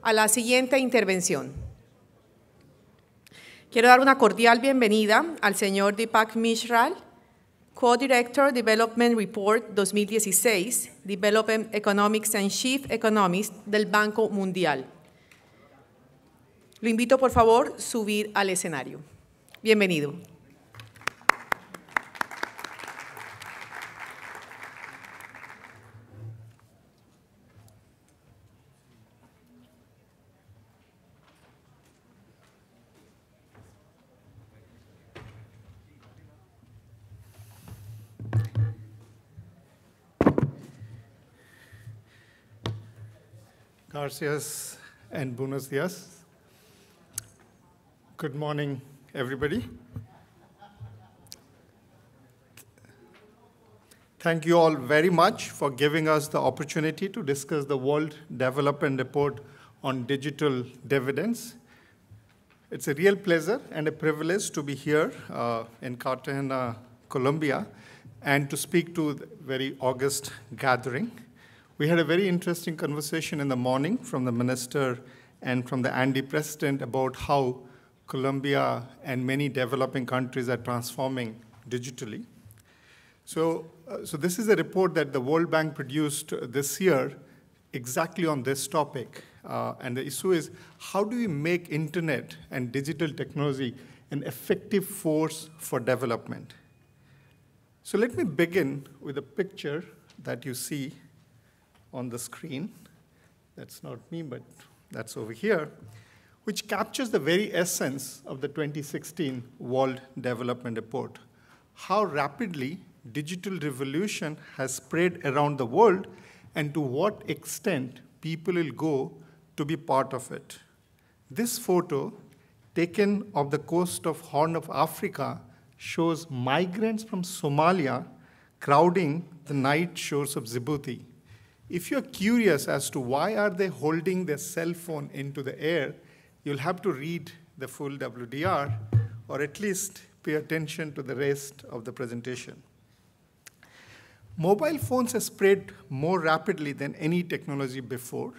a la siguiente intervención. Quiero dar una cordial bienvenida al señor Deepak Mishra, Co-Director Development Report 2016, Development Economics and Chief Economist del Banco Mundial. Lo invito, por favor, a subir al escenario. Bienvenido. Gracias and buenos días. Good morning, everybody. Thank you all very much for giving us the opportunity to discuss the World Development Report on digital dividends. It's a real pleasure and a privilege to be here in Cartagena, Colombia, and to speak to the very august gathering. We had a very interesting conversation in the morning from the minister and from the Andy president about how Colombia and many developing countries are transforming digitally. So this is a report that the World Bank produced this year exactly on this topic. And the issue is, how do we make internet and digital technology an effective force for development? So let me begin with a picture that you see on the screen. That's not me, but that's over here, which captures the very essence of the 2016 World Development Report. How rapidly digital revolution has spread around the world and to what extent people will go to be part of it. This photo, taken off the coast of Horn of Africa, shows migrants from Somalia crowding the night shores of Djibouti. If you're curious as to why are they holding their cell phone into the air, you'll have to read the full WDR, or at least pay attention to the rest of the presentation. Mobile phones have spread more rapidly than any technology before.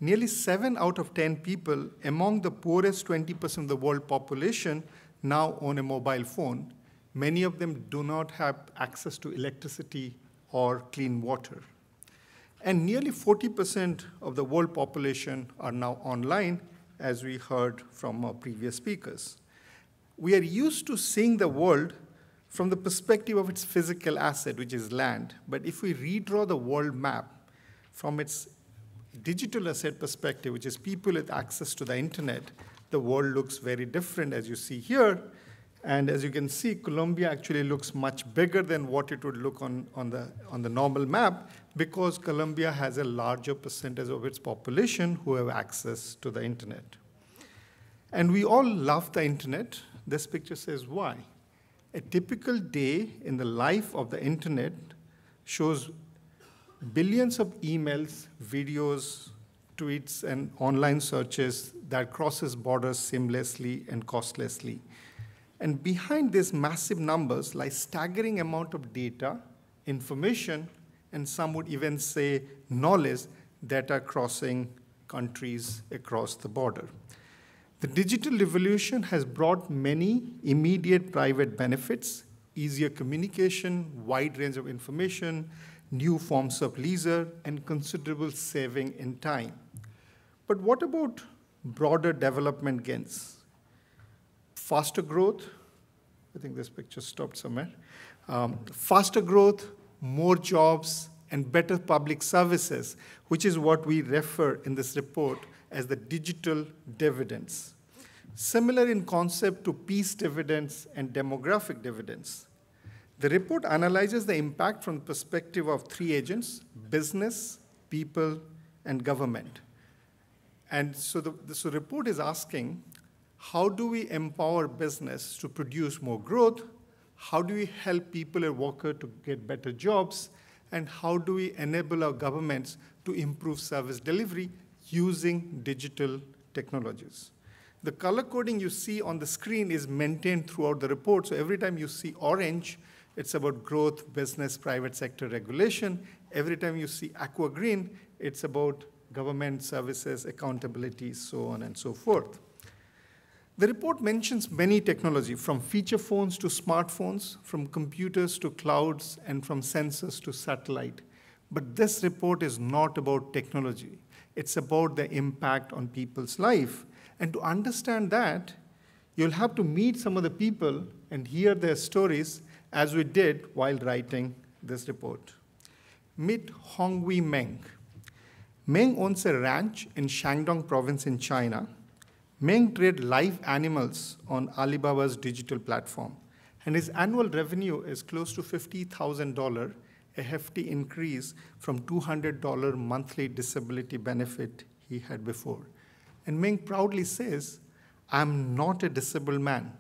Nearly 7 out of 10 people among the poorest 20% of the world population now own a mobile phone. Many of them do not have access to electricity or clean water. And nearly 40% of the world population are now online, as we heard from our previous speakers. We are used to seeing the world from the perspective of its physical asset, which is land. But if we redraw the world map from its digital asset perspective, which is people with access to the internet, the world looks very different, as you see here. And as you can see, Colombia actually looks much bigger than what it would look on the normal map, because Colombia has a larger percentage of its population who have access to the internet. And we all love the internet. This picture says why. A typical day in the life of the internet shows billions of emails, videos, tweets, and online searches that crosses borders seamlessly and costlessly. And behind these massive numbers lies staggering amount of data, information, and some would even say knowledge that are crossing countries across the border. The digital revolution has brought many immediate private benefits: easier communication, wide range of information, new forms of leisure, and considerable saving in time. But what about broader development gains? Faster growth, I think this picture stopped somewhere. Faster growth, more jobs, and better public services, which is what we refer in this report as the digital dividends. Similar in concept to peace dividends and demographic dividends. The report analyzes the impact from the perspective of 3 agents: business, people, and government. And so the report is asking, how do we empower business to produce more growth? How do we help people and workers to get better jobs? And how do we enable our governments to improve service delivery using digital technologies? The color coding you see on the screen is maintained throughout the report. So every time you see orange, it's about growth, business, private sector regulation. Every time you see aqua green, it's about government services, accountability, so on and so forth. The report mentions many technology, from feature phones to smartphones, from computers to clouds, and from sensors to satellite. But this report is not about technology. It's about the impact on people's life. And to understand that, you'll have to meet some of the people and hear their stories, as we did while writing this report. Meet Hongwei Meng. Meng owns a ranch in Shandong province in China. Meng trades live animals on Alibaba's digital platform, and his annual revenue is close to $50,000, a hefty increase from $200 monthly disability benefit he had before. And Meng proudly says, "I'm not a disabled man.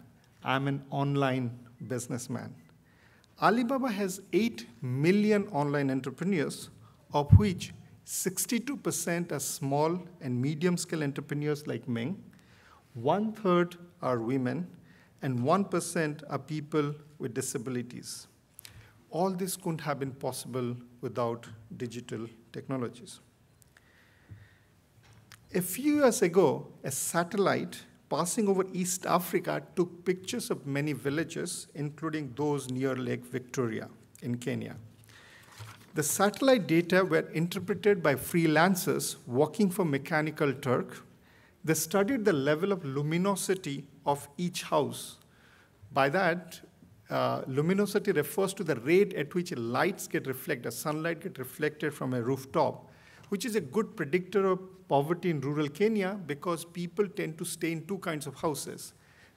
I'm an online businessman." Alibaba has 8 million online entrepreneurs, of which 62% are small and medium-scale entrepreneurs like Meng, 1/3 are women, and 1% are people with disabilities. All this couldn't have been possible without digital technologies. A few years ago, a satellite passing over East Africa took pictures of many villages, including those near Lake Victoria in Kenya. The satellite data were interpreted by freelancers working for Mechanical Turk. They studied the level of luminosity of each house. By that, luminosity refers to the rate at which lights get reflected, sunlight get reflected from a rooftop, which is a good predictor of poverty in rural Kenya because people tend to stay in two kinds of houses.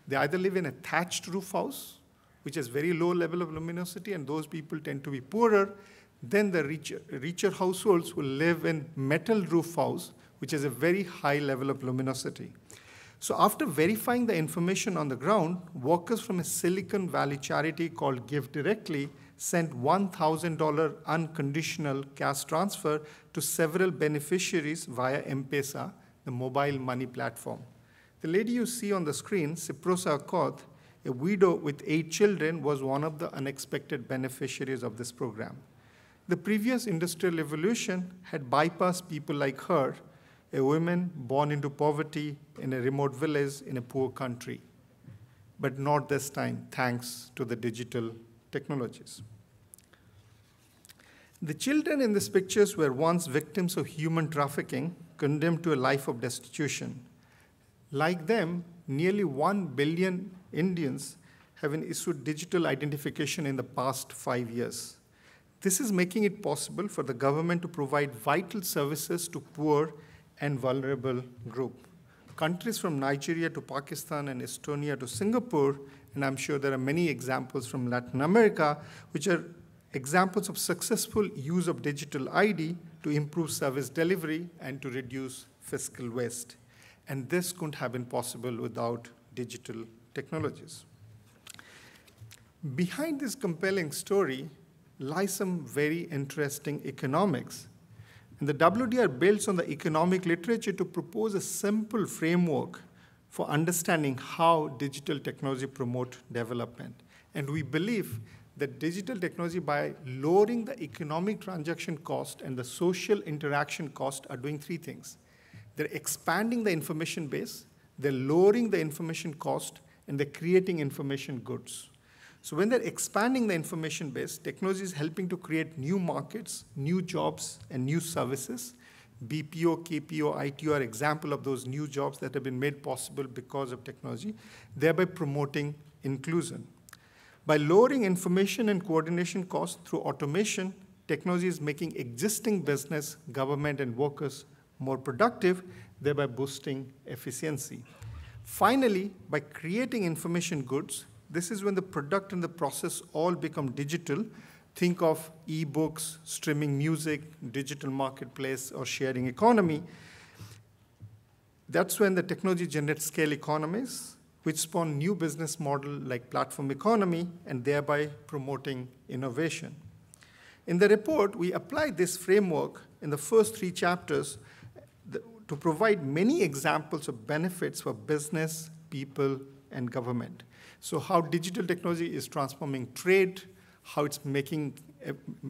They either live in a thatched roof house, which has very low level of luminosity, and those people tend to be poorer. Then the richer households will live in metal roof house, which has a very high level of luminosity. So after verifying the information on the ground, workers from a Silicon Valley charity called Give Directly sent $1,000 unconditional cash transfer to several beneficiaries via M-Pesa, the mobile money platform. The lady you see on the screen, Siprosa Akoth, a widow with 8 children, was one of the unexpected beneficiaries of this program. The previous industrial revolution had bypassed people like her, a woman born into poverty in a remote village in a poor country. But not this time, thanks to the digital technologies. The children in these pictures were once victims of human trafficking, condemned to a life of destitution. Like them, nearly 1 billion Indians have been issued digital identification in the past 5 years. This is making it possible for the government to provide vital services to poor and vulnerable groups. Countries from Nigeria to Pakistan and Estonia to Singapore, and I'm sure there are many examples from Latin America, which are examples of successful use of digital ID to improve service delivery and to reduce fiscal waste. And this couldn't have been possible without digital technologies. Behind this compelling story lies some very interesting economics. And the WDR builds on the economic literature to propose a simple framework for understanding how digital technology promotes development. And we believe that digital technology, by lowering the economic transaction cost and the social interaction cost, are doing 3 things. They're expanding the information base, they're lowering the information cost, and they're creating information goods. So when they're expanding the information base, technology is helping to create new markets, new jobs, and new services. BPO, KPO, ITO are example of those new jobs that have been made possible because of technology, thereby promoting inclusion. By lowering information and coordination costs through automation, technology is making existing business, government, and workers more productive, thereby boosting efficiency. Finally, by creating information goods, this is when the product and the process all become digital. Think of e-books, streaming music, digital marketplace, or sharing economy. That's when the technology generates scale economies, which spawn new business model like platform economy, and thereby promoting innovation. In the report, we applied this framework in the first 3 chapters to provide many examples of benefits for business, people, and government. So how digital technology is transforming trade, how it's making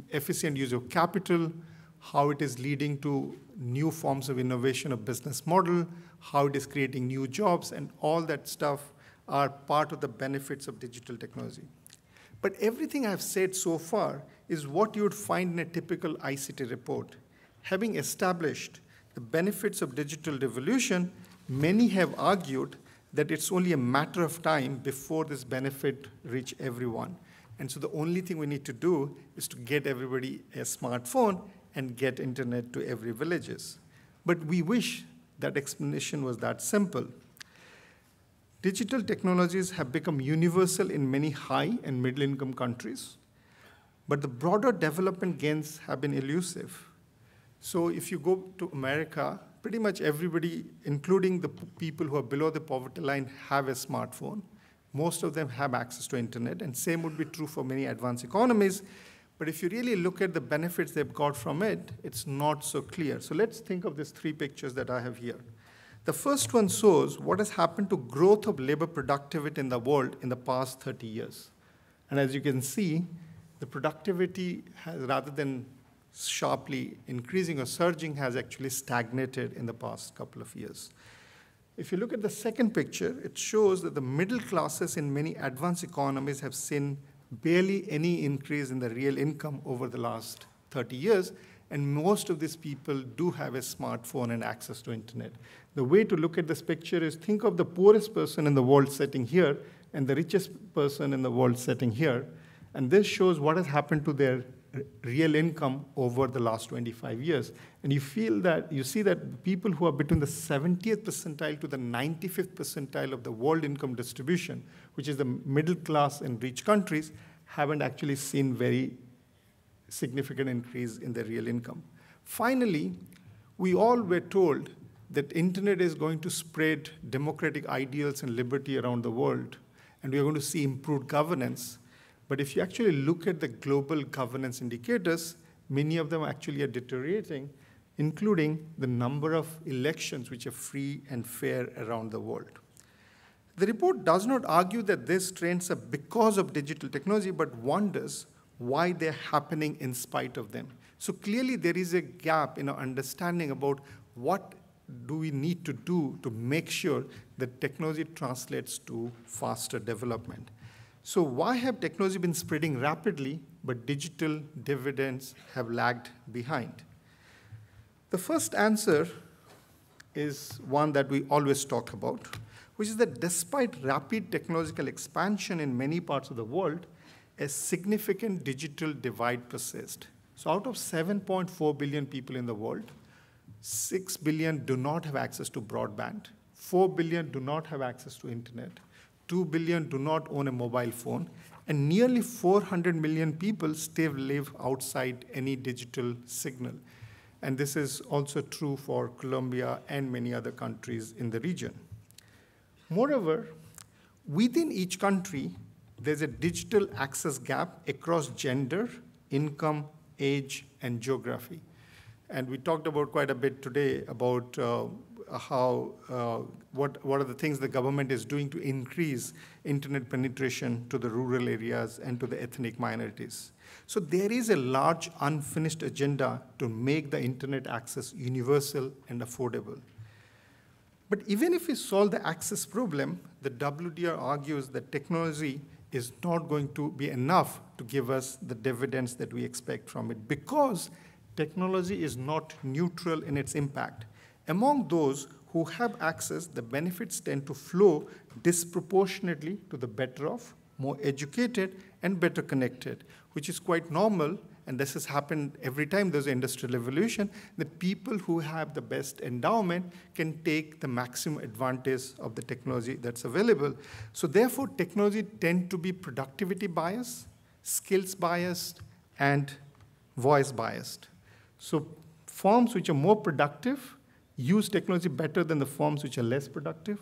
efficient use of capital, how it is leading to new forms of innovation of business model, how it is creating new jobs, and all that stuff are part of the benefits of digital technology. But everything I've said so far is what you would find in a typical ICT report. Having established the benefits of digital revolution, many have argued that it's only a matter of time before this benefit reach everyone. And so the only thing we need to do is to get everybody a smartphone and get internet to every villages. But we wish that explanation was that simple. Digital technologies have become universal in many high and middle income countries, but the broader development gains have been elusive. So if you go to America, pretty much everybody, including the people who are below the poverty line, have a smartphone. Most of them have access to internet, and same would be true for many advanced economies. But if you really look at the benefits they've got from it, it's not so clear. So let's think of these three pictures that I have here. The first one shows what has happened to growth of labor productivity in the world in the past 30 years. And as you can see, the productivity has, rather than sharply increasing or surging, has actually stagnated in the past couple of years. If you look at the second picture, it shows that the middle classes in many advanced economies have seen barely any increase in the real income over the last 30 years, and most of these people do have a smartphone and access to internet. The way to look at this picture is think of the poorest person in the world sitting here and the richest person in the world sitting here, and this shows what has happened to their real income over the last 25 years. And you see that people who are between the 70th percentile to the 95th percentile of the world income distribution, which is the middle class in rich countries, haven't actually seen very significant increase in their real income. Finally, we all were told that internet is going to spread democratic ideals and liberty around the world, and we are going to see improved governance. But if you actually look at the global governance indicators, many of them actually are deteriorating, including the number of elections which are free and fair around the world. The report does not argue that these trends are because of digital technology, but wonders why they're happening in spite of them. So clearly there is a gap in our understanding about what do we need to do to make sure that technology translates to faster development. So why have technology been spreading rapidly, but digital dividends have lagged behind? The first answer is one that we always talk about, which is that despite rapid technological expansion in many parts of the world, a significant digital divide persists. So out of 7.4 billion people in the world, 6 billion do not have access to broadband, 4 billion do not have access to internet, 2 billion do not own a mobile phone, and nearly 400 million people still live outside any digital signal. And this is also true for Colombia and many other countries in the region. Moreover, within each country, there's a digital access gap across gender, income, age, and geography. And we talked about quite a bit today about what are the things the government is doing to increase internet penetration to the rural areas and to the ethnic minorities. So there is a large unfinished agenda to make the internet access universal and affordable. But even if we solve the access problem, the WDR argues that technology is not going to be enough to give us the dividends that we expect from it, because technology is not neutral in its impact. Among those who have access, the benefits tend to flow disproportionately to the better off, more educated, and better connected, which is quite normal, and this has happened every time there's an industrial revolution. The people who have the best endowment can take the maximum advantage of the technology that's available. So therefore, technology tends to be productivity biased, skills biased, and voice biased. So firms which are more productive use technology better than the firms which are less productive.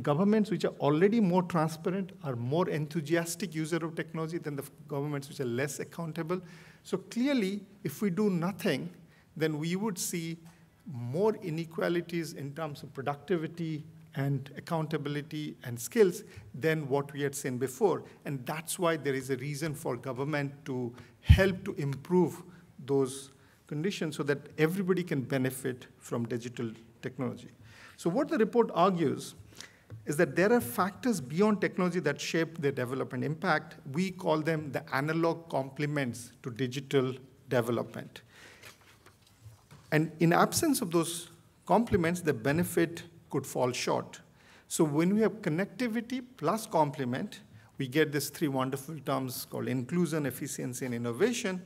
Governments which are already more transparent are more enthusiastic users of technology than the governments which are less accountable. So clearly, if we do nothing, then we would see more inequalities in terms of productivity and accountability and skills than what we had seen before. And that's why there is a reason for government to help to improve those conditions so that everybody can benefit from digital technology. So what the report argues is that there are factors beyond technology that shape their development impact. We call them the analog complements to digital development. And in absence of those complements, the benefit could fall short. So when we have connectivity plus complement, we get these three wonderful terms called inclusion, efficiency, and innovation.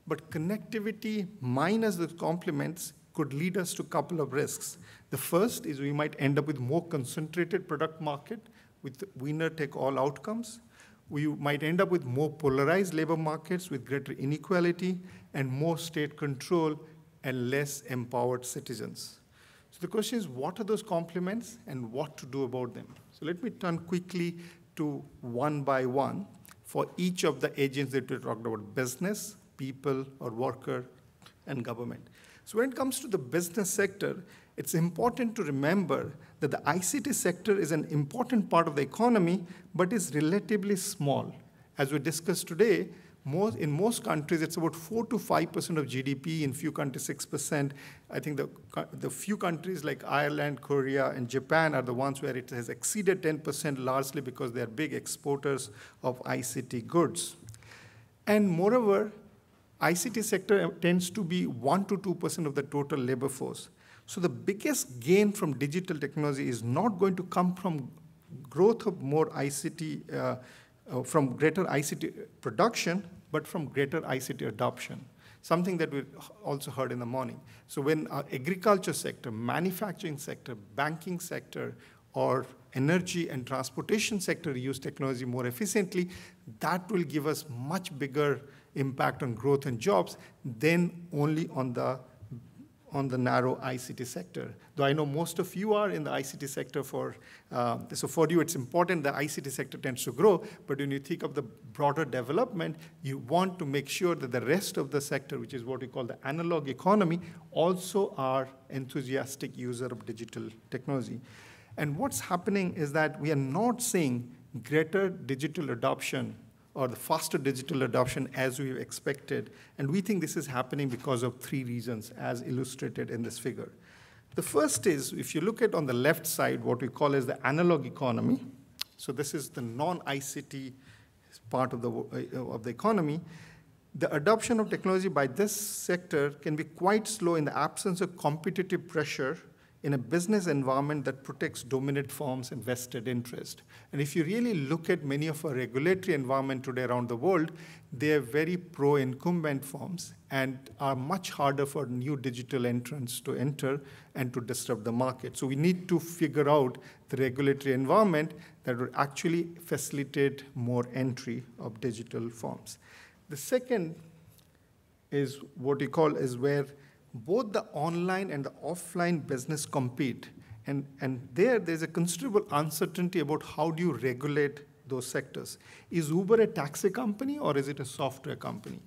But connectivity minus the complements could lead us to a couple of risks. The first is we might end up with more concentrated product market with winner-take-all outcomes. We might end up with more polarized labor markets with greater inequality and more state control and less empowered citizens. So the question is, what are those complements and what to do about them? So let me turn quickly to one by one for each of the agents that we talked about: business, people, or worker, and government. So when it comes to the business sector, it's important to remember that the ICT sector is an important part of the economy, but is relatively small. As we discussed today, in most countries, it's about 4 to 5% of GDP, in few countries, 6%. I think the few countries like Ireland, Korea, and Japan are the ones where it has exceeded 10%, largely because they are big exporters of ICT goods. And moreover, ICT sector tends to be 1 to 2% of the total labor force. So the biggest gain from digital technology is not going to come from growth of more ICT, from greater ICT production, but from greater ICT adoption, something that we also heard in the morning. So when our agriculture sector, manufacturing sector, banking sector, or energy and transportation sector use technology more efficiently, that will give us much bigger impact on growth and jobs than only on the narrow ICT sector. Though I know most of you are in the ICT sector so for you it's important the ICT sector tends to grow, but when you think of the broader development, you want to make sure that the rest of the sector, which is what we call the analog economy, also are enthusiastic user of digital technology. And what's happening is that we are not seeing greater digital adoption or the faster digital adoption as we expected. And we think this is happening because of three reasons, as illustrated in this figure. The first is, if you look at on the left side, what we call as the analog economy. So this is the non-ICT part of the economy. The adoption of technology by this sector can be quite slow in the absence of competitive pressure in a business environment that protects dominant firms and vested interest. And if you really look at many of our regulatory environment today around the world, they are very pro-incumbent firms and are much harder for new digital entrants to enter and to disrupt the market. So we need to figure out the regulatory environment that would actually facilitate more entry of digital firms. The second is what we call is where both the online and the offline business compete. And there's a considerable uncertainty about how do you regulate those sectors. Is Uber a taxi company or is it a software company?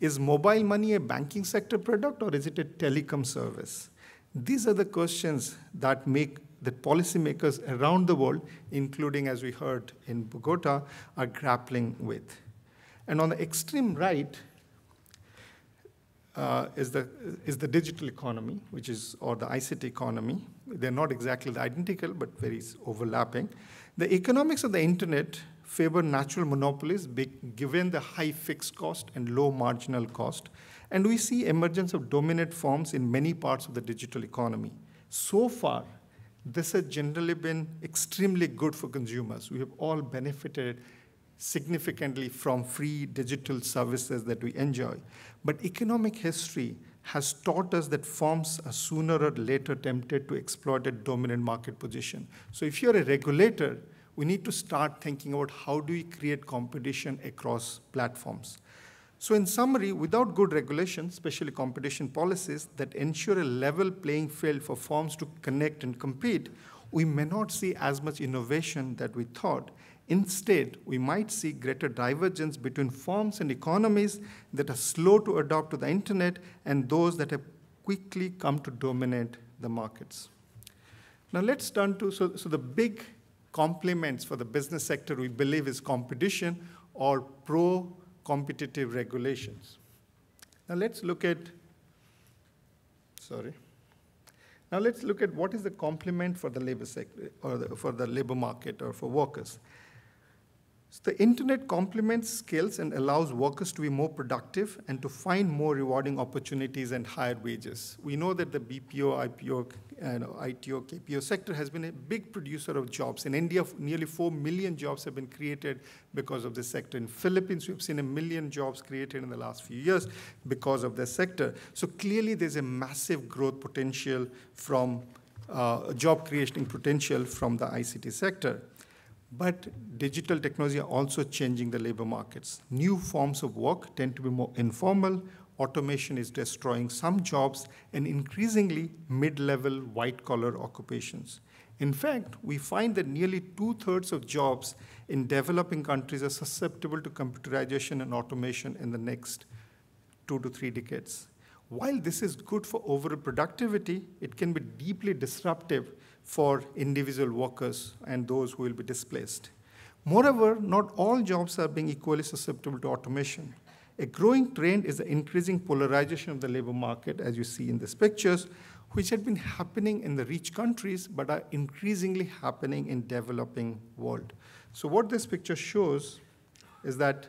Is mobile money a banking sector product or is it a telecom service? These are the questions that policymakers around the world, including, as we heard in Bogota, are grappling with. And on the extreme right, is the digital economy, or the ICT economy. They're not exactly identical, but very overlapping. The economics of the internet favor natural monopolies given the high fixed cost and low marginal cost. And we see emergence of dominant firms in many parts of the digital economy. So far, this has generally been extremely good for consumers. We have all benefited significantly from free digital services that we enjoy. But economic history has taught us that firms are sooner or later tempted to exploit a dominant market position. So if you're a regulator, we need to start thinking about how do we create competition across platforms. So in summary, without good regulation, especially competition policies that ensure a level playing field for firms to connect and compete, we may not see as much innovation that we thought. Instead, we might see greater divergence between firms and economies that are slow to adopt to the internet and those that have quickly come to dominate the markets. Now let's turn to, so the big complements for the business sector we believe is competition or pro-competitive regulations. Now let's look at Sorry. Now let's look at what is the complement for the labor sector, or for the labor market, or for workers. So the internet complements skills and allows workers to be more productive and to find more rewarding opportunities and higher wages. We know that the BPO, IPO, ITO, KPO sector has been a big producer of jobs. In India, nearly 4 million jobs have been created because of this sector. In Philippines, we've seen 1 million jobs created in the last few years because of this sector. So clearly, there's a massive growth potential from job creating potential from the ICT sector. But digital technology are also changing the labor markets. New forms of work tend to be more informal. Automation is destroying some jobs, and increasingly mid-level white-collar occupations. In fact, we find that nearly 2/3 of jobs in developing countries are susceptible to computerization and automation in the next 2 to 3 decades. While this is good for overall productivity, it can be deeply disruptive for individual workers and those who will be displaced. Moreover, not all jobs are being equally susceptible to automation. A growing trend is the increasing polarization of the labor market, as you see in these pictures, which had been happening in the rich countries, but are increasingly happening in developing world. So what this picture shows is that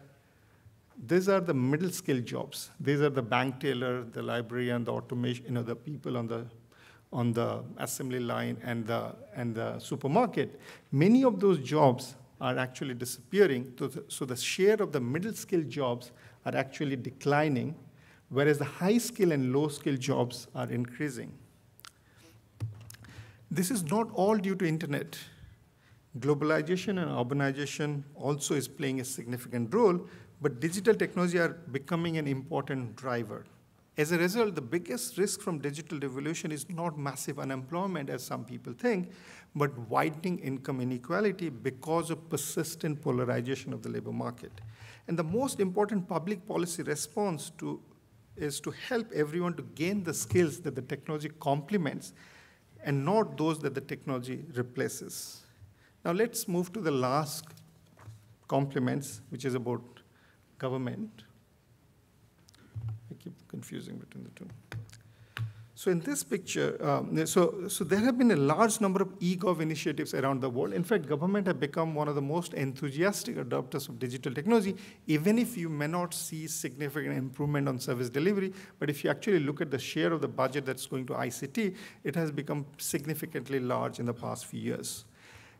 these are the middle skill jobs. These are the bank teller, the librarian, the automation, the people on the assembly line and the supermarket. Many of those jobs are actually disappearing. So the share of the middle skill jobs are actually declining, whereas the high skill and low skill jobs are increasing. This is not all due to internet. Globalization and urbanization also is playing a significant role, but digital technology are becoming an important driver. As a result, the biggest risk from digital revolution is not massive unemployment, as some people think, but widening income inequality because of persistent polarization of the labor market. And the most important public policy response is to help everyone to gain the skills that the technology complements and not those that the technology replaces. Now let's move to the last complements, which is about government. I keep confusing between the two. So in this picture, so there have been a large number of e-gov initiatives around the world. In fact, government have become one of the most enthusiastic adopters of digital technology, even if you may not see significant improvement on service delivery. But if you actually look at the share of the budget that's going to ICT, it has become significantly large in the past few years.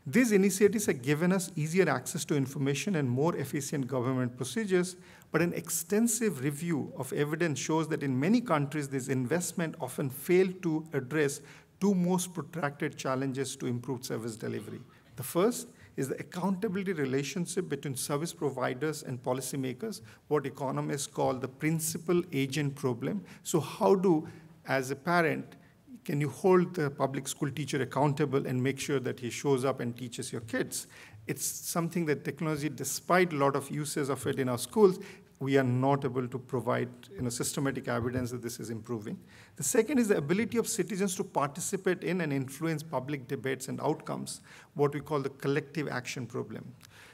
These initiatives have given us easier access to information and more efficient government procedures, but an extensive review of evidence shows that in many countries, this investment often failed to address two most protracted challenges to improve service delivery. The first is the accountability relationship between service providers and policymakers, what economists call the principal-agent problem. So how do, as a parent, can you hold the public school teacher accountable and make sure that he shows up and teaches your kids? It's something that technology, despite a lot of uses of it in our schools, we are not able to provide systematic evidence that this is improving. The second is the ability of citizens to participate in and influence public debates and outcomes, what we call the collective action problem.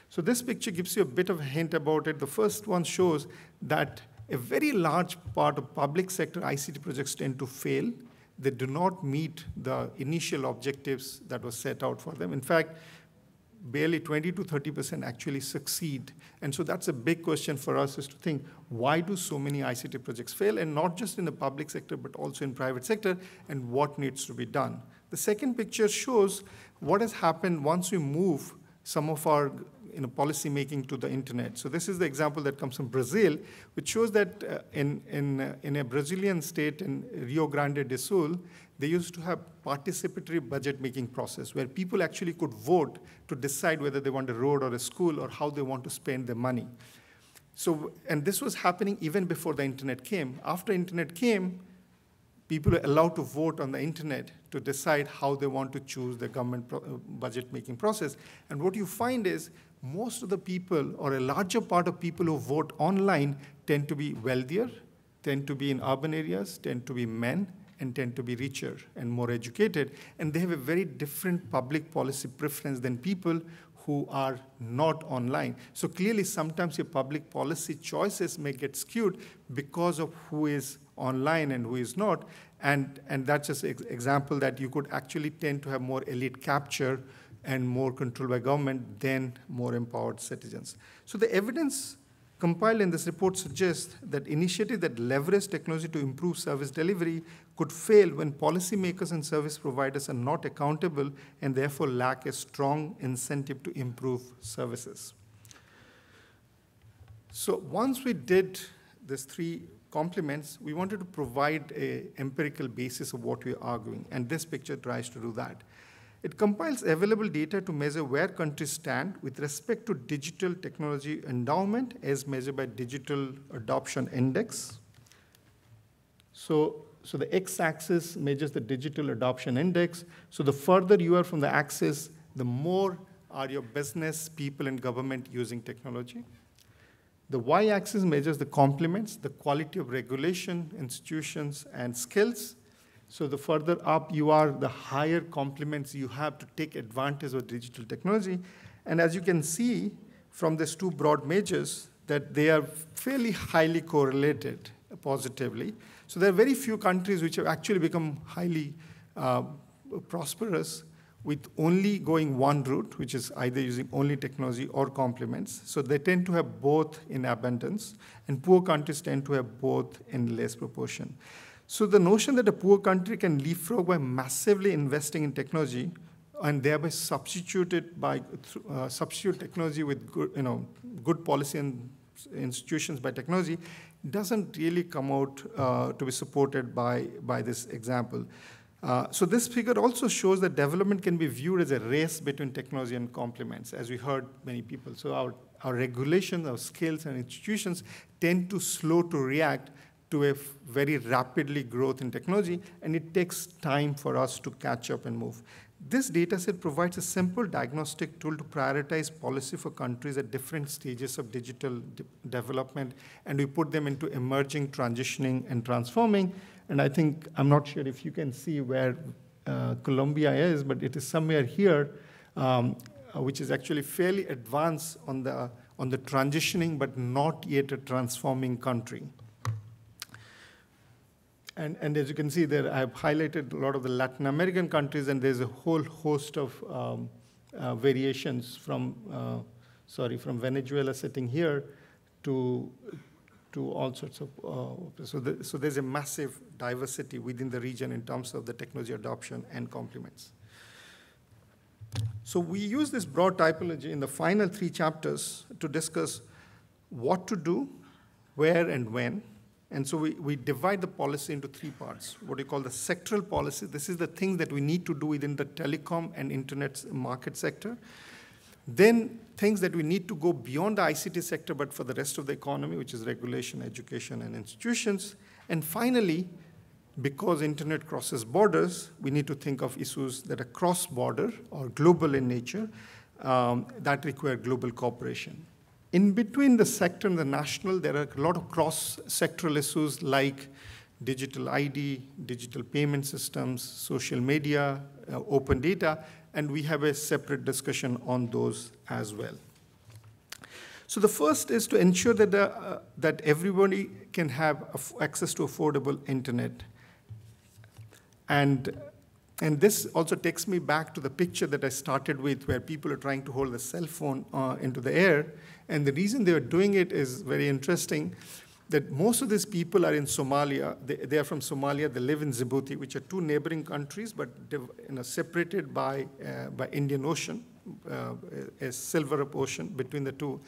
So this picture gives you a bit of a hint about it. The first one shows that a very large part of public sector ICT projects tend to fail. They do not meet the initial objectives that were set out for them. In fact, barely 20 to 30% actually succeed. And so that's a big question for us, is to think, why do so many ICT projects fail? And not just in the public sector, but also in private sector, and what needs to be done? The second picture shows what has happened once we move some of our policy making to the internet. So this is the example that comes from Brazil, which shows that in a Brazilian state, in Rio Grande do Sul, they used to have participatory budget making process where people actually could vote to decide whether they want a road or a school or how they want to spend their money. So, and this was happening even before the internet came. After internet came, people are allowed to vote on the internet to decide how they want to choose the government budget making process. And what you find is most of the people, or a larger part of people who vote online, tend to be wealthier, tend to be in urban areas, tend to be men, and tend to be richer and more educated. And they have a very different public policy preference than people who are not online. So clearly, sometimes your public policy choices may get skewed because of who is online and who is not. And that's just an example that you could actually tend to have more elite capture and more control by government than more empowered citizens. So the evidence compiled in this report suggests that initiatives that leverage technology to improve service delivery could fail when policymakers and service providers are not accountable and therefore lack a strong incentive to improve services. So once we did these three complements, we wanted to provide an empirical basis of what we're arguing, and this picture tries to do that. It compiles available data to measure where countries stand with respect to digital technology endowment as measured by Digital Adoption Index. So the x-axis measures the Digital Adoption Index. So the further you are from the axis, the more are your business, people, and government using technology. The y-axis measures the complements, the quality of regulation, institutions, and skills. So the further up you are, the higher complements you have to take advantage of digital technology. And as you can see from these two broad measures, that they are fairly highly correlated positively. So there are very few countries which have actually become highly prosperous with only going one route, which is either using only technology or complements. So they tend to have both in abundance, and poor countries tend to have both in less proportion. So the notion that a poor country can leapfrog by massively investing in technology and thereby substitute technology with good policy and institutions by technology doesn't really come out to be supported by this example. So this figure also shows that development can be viewed as a race between technology and complements, as we heard many people. So our regulations, our skills, and institutions tend to slow to react to a very rapidly growth in technology, and it takes time for us to catch up and move. This data set provides a simple diagnostic tool to prioritize policy for countries at different stages of digital development, and we put them into emerging, transitioning, and transforming. And I think, I'm not sure if you can see where Colombia is, but it is somewhere here, which is actually fairly advanced on the transitioning, but not yet a transforming country. And as you can see there, I've highlighted a lot of the Latin American countries, and there's a whole host of variations from Venezuela sitting here to all sorts of, so there's a massive diversity within the region in terms of the technology adoption and complements. So we use this broad typology in the final 3 chapters to discuss what to do, where, and when. And so we divide the policy into 3 parts, what we call the sectoral policy. This is the thing that we need to do within the telecom and internet market sector. Then things that we need to go beyond the ICT sector, but for the rest of the economy, which is regulation, education, and institutions. And finally, because internet crosses borders, we need to think of issues that are cross-border or global in nature that require global cooperation. In between the sector and the national, there are a lot of cross-sectoral issues like digital ID, digital payment systems, social media, open data, and we have a separate discussion on those as well. So the first is to ensure that everybody can have access to affordable internet. And this also takes me back to the picture that I started with, where people are trying to hold the cell phone into the air. And the reason they are doing it is very interesting, that most of these people are in Somalia. They are from Somalia. They live in Djibouti, which are 2 neighboring countries, but separated by Indian Ocean, a silver ocean between the 2.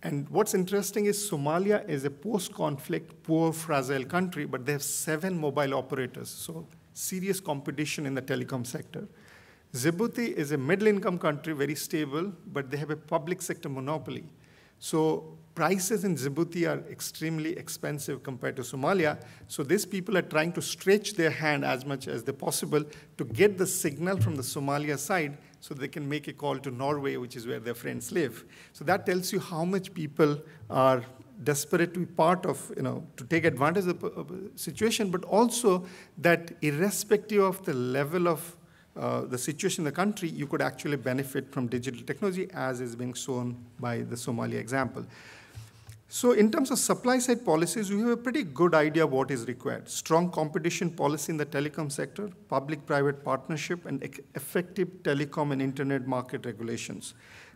And what's interesting is Somalia is a post-conflict, poor, fragile country, but they have 7 mobile operators. So serious competition in the telecom sector. Djibouti is a middle-income country, very stable, but they have a public sector monopoly. So prices in Djibouti are extremely expensive compared to Somalia. So these people are trying to stretch their hand as much as they possible to get the signal from the Somalia side so they can make a call to Norway, which is where their friends live. So that tells you how much people are desperate to be part of, to take advantage of the situation, but also that irrespective of the level of the situation in the country, you could actually benefit from digital technology, as is being shown by the Somalia example. So in terms of supply-side policies, we have a pretty good idea of what is required. Strong competition policy in the telecom sector, public-private partnership, and effective telecom and internet market regulations.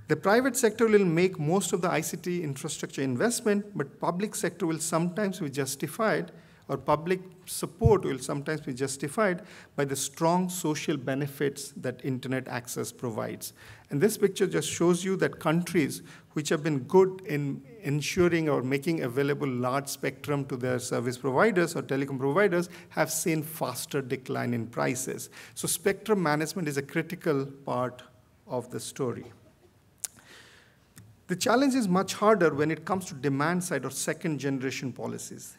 The private sector will make most of the ICT infrastructure investment, but public sector will sometimes be justified, or public support will sometimes be justified by the strong social benefits that internet access provides. And this picture just shows you that countries which have been good in ensuring or making available large spectrum to their service providers or telecom providers have seen faster decline in prices. So spectrum management is a critical part of the story. The challenge is much harder when it comes to demand side or second generation policies.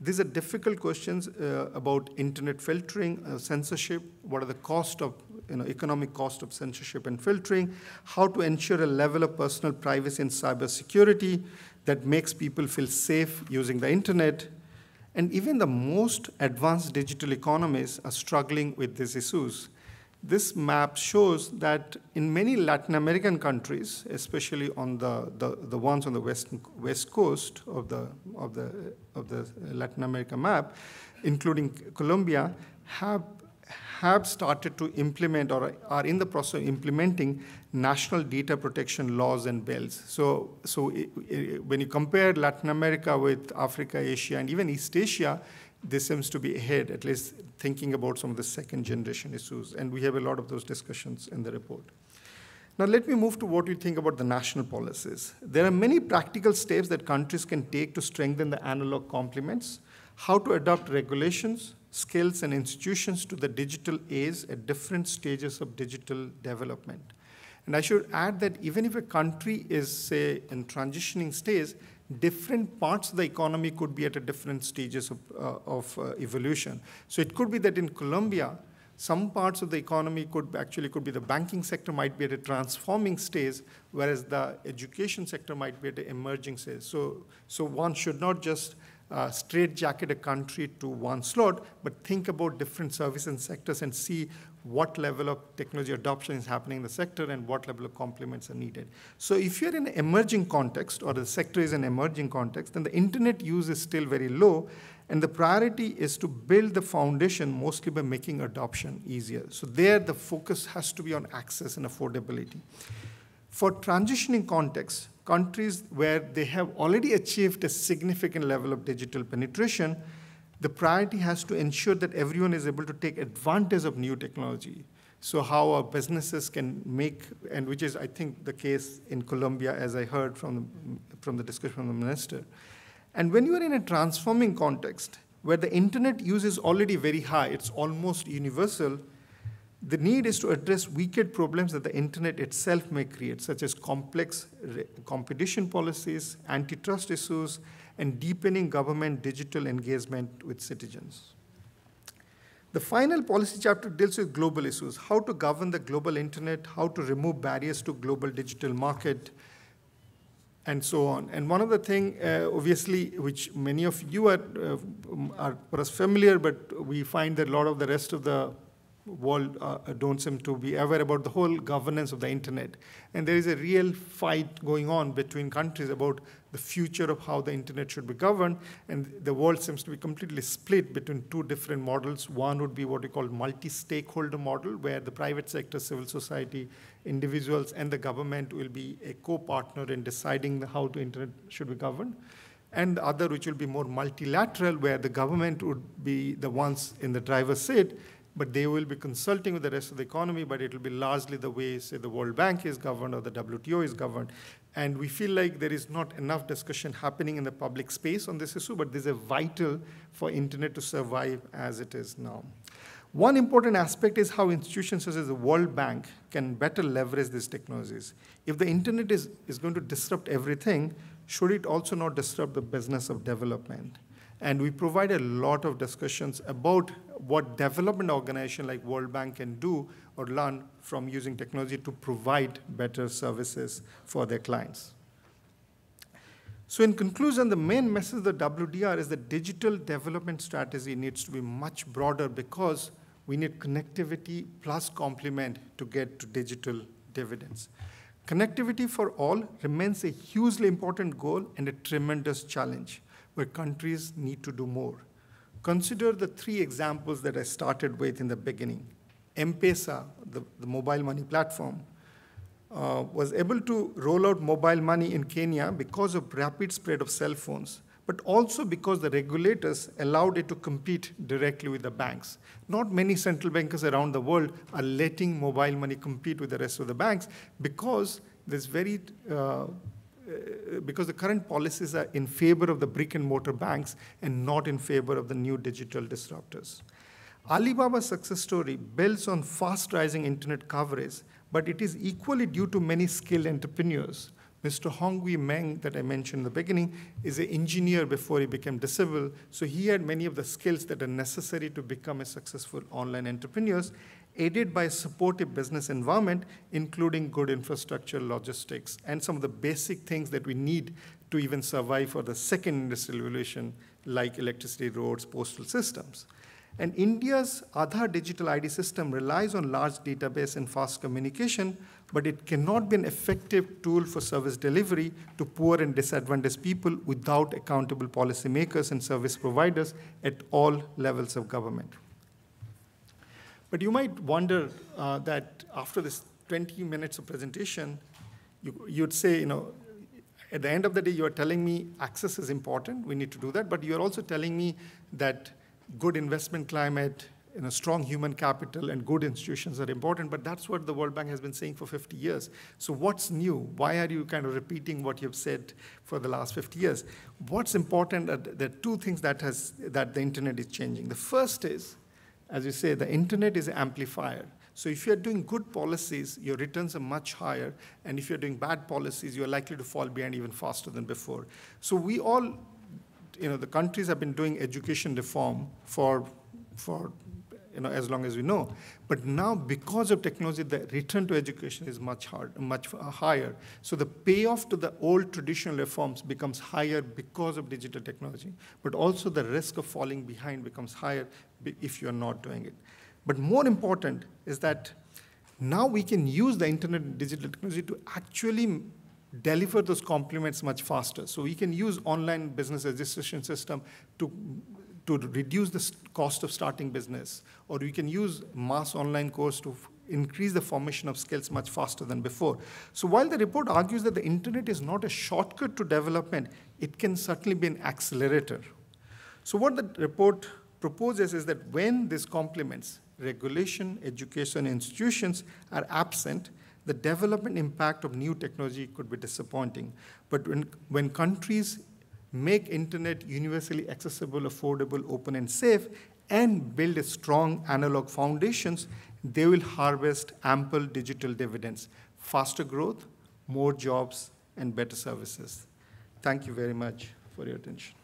These are difficult questions about internet filtering, censorship, what are the cost of, economic cost of censorship and filtering, how to ensure a level of personal privacy and cybersecurity that makes people feel safe using the internet. And even the most advanced digital economies are struggling with these issues. This map shows that in many Latin American countries, especially on the ones on the west coast of the Latin America map, including Colombia, have started to implement or are in the process of implementing national data protection laws and bills. So when you compare Latin America with Africa, Asia, and even East Asia, this seems to be ahead, at least thinking about some of the second generation issues. And we have a lot of those discussions in the report. Now let me move to what we think about the national policies. There are many practical steps that countries can take to strengthen the analog complements, how to adopt regulations, skills, and institutions to the digital age at different stages of digital development. And I should add that even if a country is, say, in transitioning stage, different parts of the economy could be at a different stages of evolution. So it could be that in Colombia, some parts of the economy could be the banking sector might be at a transforming stage, whereas the education sector might be at an emerging stage. So one should not just straitjacket a country to one slot, but think about different services and sectors and see what level of technology adoption is happening in the sector and what level of complements are needed. So if you're in an emerging context or the sector is an emerging context, then the internet use is still very low, and the priority is to build the foundation mostly by making adoption easier. So there the focus has to be on access and affordability. For transitioning contexts, countries where they have already achieved a significant level of digital penetration, the priority has to ensure that everyone is able to take advantage of new technology. So how our businesses can make, and which is, I think, the case in Colombia, as I heard from the discussion from the minister. And when you are in a transforming context, where the internet use is already very high, it's almost universal, the need is to address wicked problems that the internet itself may create, such as complex competition policies, antitrust issues, and deepening government digital engagement with citizens. The final policy chapter deals with global issues, how to govern the global internet, how to remove barriers to global digital market, and so on. And one of the things, obviously, which many of you are perhaps familiar, but we find that a lot of the rest of the world don't seem to be aware about the whole governance of the internet. And there is a real fight going on between countries about the future of how the internet should be governed. And the world seems to be completely split between two different models. One would be what we call multi-stakeholder model, where the private sector, civil society, individuals, and the government will be a co-partner in deciding how the internet should be governed. And the other, which will be more multilateral, where the government would be the ones in the driver's seat, but they will be consulting with the rest of the economy, but it will be largely the way, say, the World Bank is governed or the WTO is governed. And we feel like there is not enough discussion happening in the public space on this issue, but this is vital for internet to survive as it is now. One important aspect is how institutions such as the World Bank can better leverage these technologies. If the internet is going to disrupt everything, should it also not disrupt the business of development? And we provide a lot of discussions about what development organizations like World Bank can do or learn from using technology to provide better services for their clients. So in conclusion, the main message of the WDR is that digital development strategy needs to be much broader because we need connectivity plus complement to get to digital dividends. Connectivity for all remains a hugely important goal and a tremendous challenge where countries need to do more. Consider the three examples that I started with in the beginning. M-Pesa, the mobile money platform, was able to roll out mobile money in Kenya because of rapid spread of cell phones, but also because the regulators allowed it to compete directly with the banks. Not many central bankers around the world are letting mobile money compete with the rest of the banks because there's because the current policies are in favor of the brick and mortar banks and not in favor of the new digital disruptors. Alibaba's success story builds on fast rising internet coverage, but it is equally due to many skilled entrepreneurs. Mr. Hongwei Meng, that I mentioned in the beginning, is an engineer before he became disabled, so he had many of the skills that are necessary to become a successful online entrepreneur, aided by a supportive business environment, including good infrastructure, logistics, and some of the basic things that we need to even survive for the second industrial revolution, like electricity, roads, postal systems. And India's Aadhaar digital ID system relies on large database and fast communication, but it cannot be an effective tool for service delivery to poor and disadvantaged people without accountable policymakers and service providers at all levels of government. But you might wonder that after this 20 minutes of presentation, you'd say, at the end of the day, you're telling me access is important, we need to do that, but you're also telling me that good investment climate, strong human capital, and good institutions are important, but that's what the World Bank has been saying for 50 years. So what's new? Why are you kind of repeating what you've said for the last 50 years? What's important are the two things that the internet is changing. The first is, as you say, the internet is an amplifier. So if you're doing good policies, your returns are much higher, and if you're doing bad policies, you're likely to fall behind even faster than before. So we all, the countries have been doing education reform for as long as we know. But now, because of technology, the return to education is much higher. So the payoff to the old traditional reforms becomes higher because of digital technology. But also the risk of falling behind becomes higher if you're not doing it. But more important is that now we can use the internet and digital technology to actually deliver those complements much faster. So we can use online business registration system to reduce the cost of starting business, or we can use mass online course to increase the formation of skills much faster than before. So while the report argues that the internet is not a shortcut to development, it can certainly be an accelerator. So what the report proposes is that when these complements, regulation, education, institutions are absent, the development impact of new technology could be disappointing. But when countries make internet universally accessible, affordable, open, and safe, and build a strong analog foundations, they will harvest ample digital dividends, faster growth, more jobs, and better services. Thank you very much for your attention.